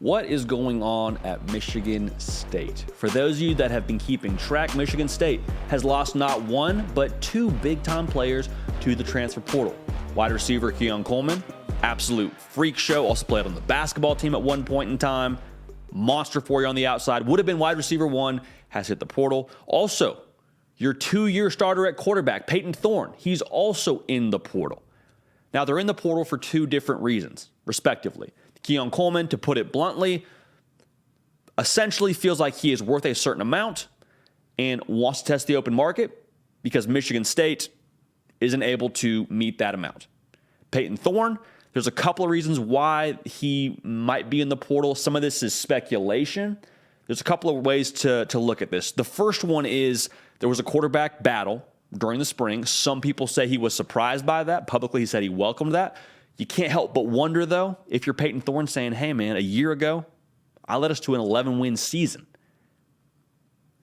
What is going on at Michigan State? For those of you that have been keeping track, Michigan State has lost not one, but two big-time players to the transfer portal. Wide receiver Keon Coleman, absolute freak show, also played on the basketball team at one point in time. Monster for you on the outside, would have been wide receiver one, has hit the portal. Also, your two-year starter at quarterback, Payton Thorne, he's also in the portal. Now, they're in the portal for two different reasons, respectively. Keon Coleman, to put it bluntly, essentially feels like he is worth a certain amount and wants to test the open market because Michigan State isn't able to meet that amount. Payton Thorne, there's a couple of reasons why he might be in the portal. Some of this is speculation. There's a couple of ways to look at this. The first one is there was a quarterback battle during the spring. Some people say he was surprised by that. Publicly, he said he welcomed that. You can't help but wonder, though, if you're Payton Thorne saying, hey, man, a year ago, I led us to an 11-win season.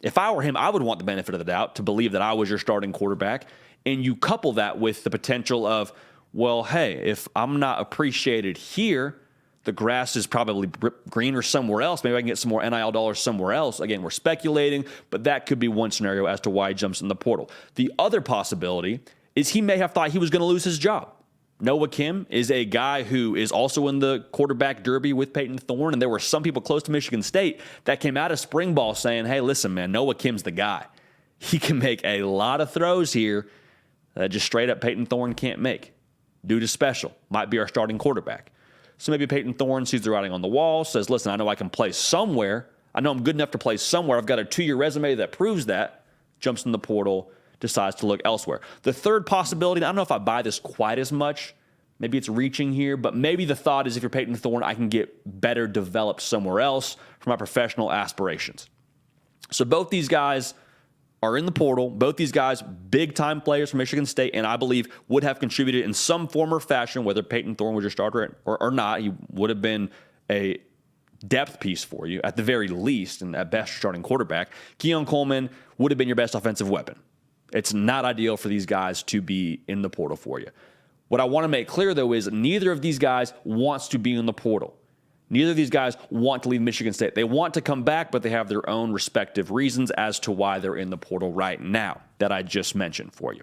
If I were him, I would want the benefit of the doubt to believe that I was your starting quarterback. And you couple that with the potential of, well, hey, if I'm not appreciated here, the grass is probably greener somewhere else. Maybe I can get some more NIL dollars somewhere else. Again, we're speculating, but that could be one scenario as to why he jumps in the portal. The other possibility is he may have thought he was going to lose his job. Noah Kim is a guy who is also in the quarterback derby with Payton Thorne, and there were some people close to Michigan State that came out of spring ball saying, hey, listen, man, Noah Kim's the guy. He can make a lot of throws here that just straight up Payton Thorne can't make. Dude is special. Might be our starting quarterback. So maybe Payton Thorne sees the writing on the wall, says, listen, I know I can play somewhere. I know I'm good enough to play somewhere. I've got a 2-year resume that proves that. Jumps in the portal, decides to look elsewhere. The third possibility, I don't know if I buy this quite as much. Maybe it's reaching here, but maybe the thought is if you're Payton Thorne, I can get better developed somewhere else for my professional aspirations. So both these guys are in the portal. Both these guys, big-time players from Michigan State, and I believe would have contributed in some form or fashion, whether Payton Thorne was your starter or not. He would have been a depth piece for you, at the very least, and at best, starting quarterback. Keon Coleman would have been your best offensive weapon. It's not ideal for these guys to be in the portal for you. What I want to make clear, though, is neither of these guys wants to be in the portal. Neither of these guys want to leave Michigan State. They want to come back, but they have their own respective reasons as to why they're in the portal right now that I just mentioned for you.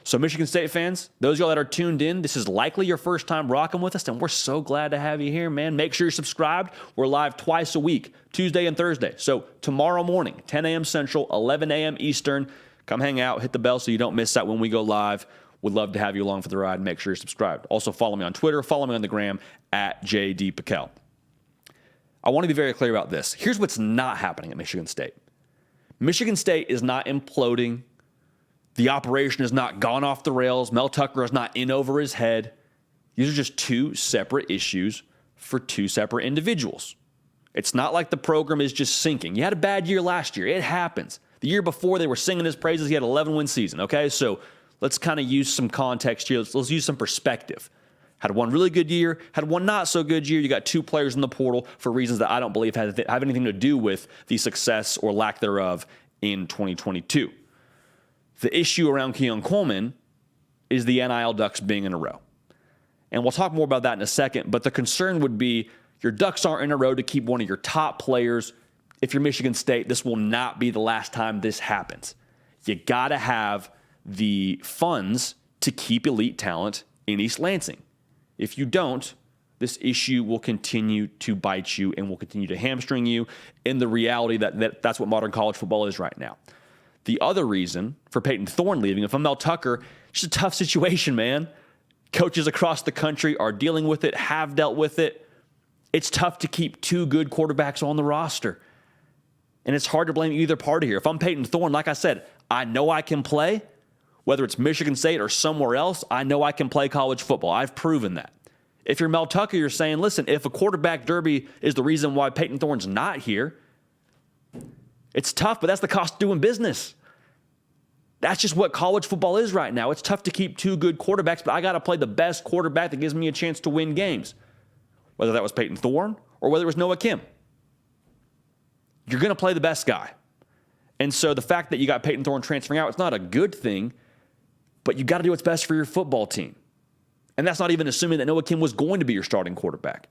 So Michigan State fans, those of y'all that are tuned in, this is likely your first time rocking with us, and we're so glad to have you here, man. Make sure you're subscribed. We're live twice a week, Tuesday and Thursday. So tomorrow morning, 10 a.m. Central, 11 a.m. Eastern, come hang out, hit the bell so you don't miss out when we go live. Would love to have you along for the ride. Make sure you're subscribed. Also, follow me on Twitter. Follow me on the gram at JDPakel. I want to be very clear about this. Here's what's not happening at Michigan State. Michigan State is not imploding. The operation has not gone off the rails. Mel Tucker is not in over his head. These are just two separate issues for two separate individuals. It's not like the program is just sinking. You had a bad year last year. It happens. The year before, they were singing his praises. He had an 11-win season, okay? So let's kind of use some context here. Let's use some perspective. Had one really good year, had one not so good year. You got two players in the portal for reasons that I don't believe have anything to do with the success or lack thereof in 2022. The issue around Keon Coleman is the NIL ducks being in a row. And we'll talk more about that in a second, but the concern would be your ducks aren't in a row to keep one of your top players. If you're Michigan State, this will not be the last time this happens. You got to have the funds to keep elite talent in East Lansing. If you don't, this issue will continue to bite you and will continue to hamstring you in the reality that's what modern college football is right now. The other reason for Payton Thorne leaving, if I'm Mel Tucker, it's a tough situation, man. Coaches across the country are dealing with it, have dealt with it. It's tough to keep two good quarterbacks on the roster. And it's hard to blame either party here. If I'm Payton Thorne, like I said, I know I can play. Whether it's Michigan State or somewhere else, I know I can play college football. I've proven that. If you're Mel Tucker, you're saying, listen, if a quarterback derby is the reason why Payton Thorne's not here, it's tough, but that's the cost of doing business. That's just what college football is right now. It's tough to keep two good quarterbacks, but I got to play the best quarterback that gives me a chance to win games. Whether that was Payton Thorne or whether it was Noah Kim. You're going to play the best guy. And so the fact that you got Payton Thorne transferring out, it's not a good thing, but you got to do what's best for your football team. And that's not even assuming that Noah Kim was going to be your starting quarterback.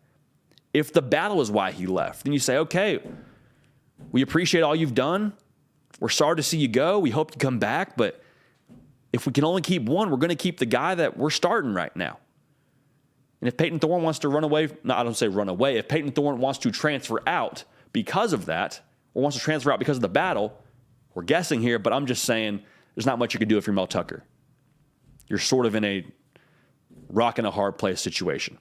If the battle is why he left, then you say, okay, we appreciate all you've done. We're sorry to see you go. We hope you come back. But if we can only keep one, we're going to keep the guy that we're starting right now. And if Payton Thorne wants to run away, no, I don't say run away. If Payton Thorne wants to transfer out because of that, or wants to transfer out because of the battle, we're guessing here, but I'm just saying there's not much you can do if you're Mel Tucker. You're sort of in a rock and a hard place situation.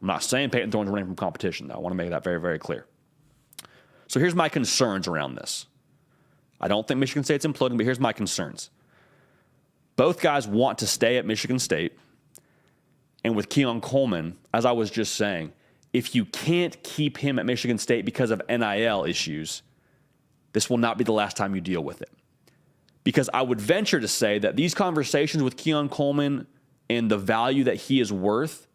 I'm not saying Payton Thorne's running from competition, though. I want to make that very, very clear. So here's my concerns around this. I don't think Michigan State's imploding, but here's my concerns. Both guys want to stay at Michigan State. And with Keon Coleman, as I was just saying, if you can't keep him at Michigan State because of NIL issues, this will not be the last time you deal with it. Because I would venture to say that these conversations with Keon Coleman and the value that he is worth,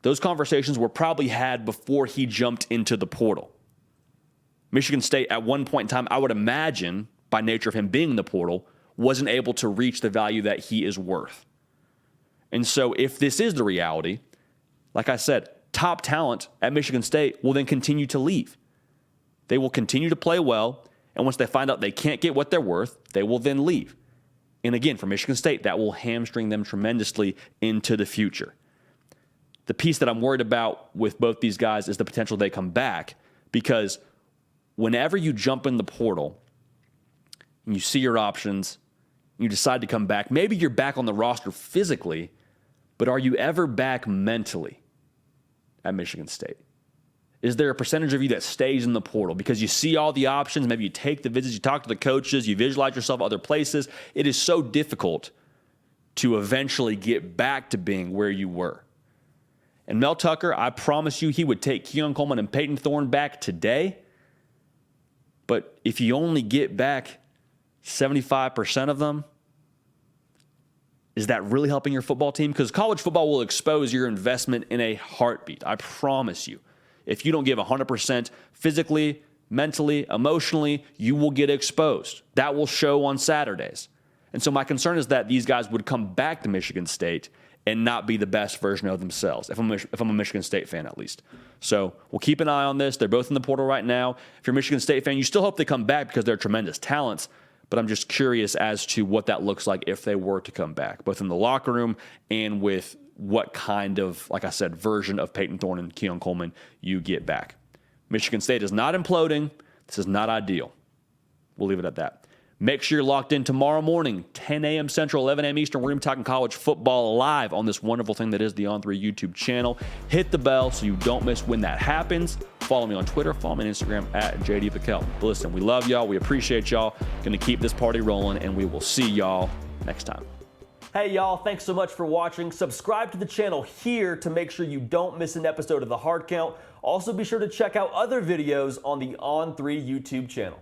those conversations were probably had before he jumped into the portal. Michigan State, at one point in time, I would imagine, by nature of him being in the portal, wasn't able to reach the value that he is worth. And so if this is the reality, like I said, top talent at Michigan State will then continue to leave. They will continue to play well, and once they find out they can't get what they're worth, they will then leave. And again, for Michigan State, that will hamstring them tremendously into the future. The piece that I'm worried about with both these guys is the potential they come back, because whenever you jump in the portal and you see your options, you decide to come back, maybe you're back on the roster physically, but are you ever back mentally at Michigan State? Is there a percentage of you that stays in the portal because you see all the options? Maybe you take the visits, you talk to the coaches, you visualize yourself other places. It is so difficult to eventually get back to being where you were. And Mel Tucker, I promise you, he would take Keon Coleman and Payton Thorne back today. But if you only get back 75% of them, is that really helping your football team? Because college football will expose your investment in a heartbeat. I promise you. If you don't give 100% physically, mentally, emotionally, you will get exposed. That will show on Saturdays. And so my concern is that these guys would come back to Michigan State and not be the best version of themselves, if I'm a Michigan State fan at least. So we'll keep an eye on this. They're both in the portal right now. If you're a Michigan State fan, you still hope they come back because they're tremendous talents. But I'm just curious as to what that looks like if they were to come back, both in the locker room and with what kind of, like I said, version of Payton Thorne and Keon Coleman you get back. Michigan State is not imploding. This is not ideal. We'll leave it at that. Make sure you're locked in tomorrow morning, 10 a.m. Central, 11 a.m. Eastern. We're going to be talking college football live on this wonderful thing that is the On3 YouTube channel. Hit the bell so you don't miss when that happens. Follow me on Twitter. Follow me on Instagram at JD Paquel. But listen, we love y'all. We appreciate y'all. Going to keep this party rolling, and we will see y'all next time. Hey, y'all. Thanks so much for watching. Subscribe to the channel here to make sure you don't miss an episode of The Hard Count. Also, be sure to check out other videos on the On3 YouTube channel.